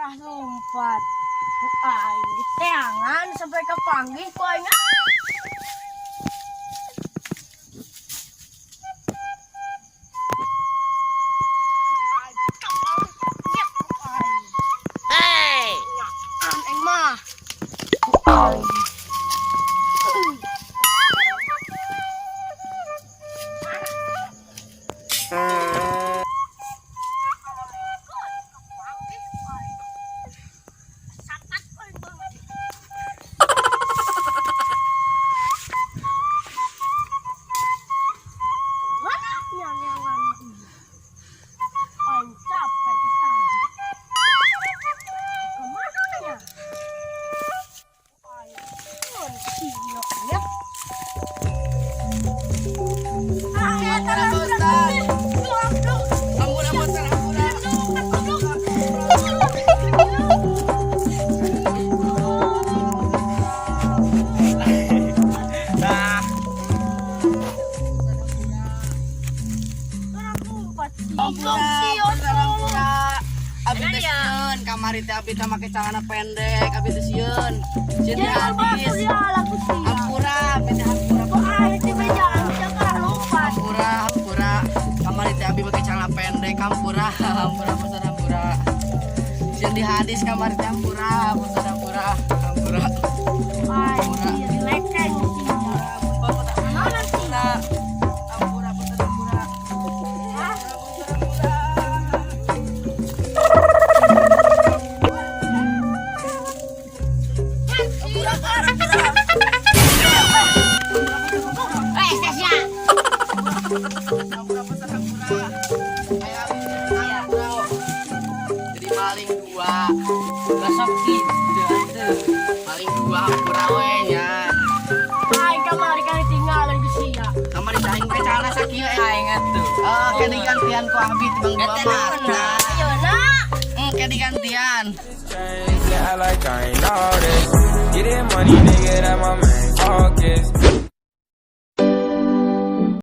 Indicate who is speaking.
Speaker 1: Parah lompat. Ku aing teangan sampai kepanggih ku aing.
Speaker 2: Hey!
Speaker 1: Aing mah. Ku aing.
Speaker 2: Abi teh sieun kamari teh abi teh make celana pendek, abi teh sieun. Sieun teh habis. Hampura, abi teh hampura. Kamari teh abi make celana pendek, hampura pesan hampura. Sieun di hadis kamari teh hampura, pesan hampura. Jadi maling dua besok gitu maling dua hampura we nya kamari teh aing ke celana sakieu aing atuh kene gantian ku abi timbang dua mah kene gantian
Speaker 3: I like I ain't all this. Getting money, nigga, that my main focus.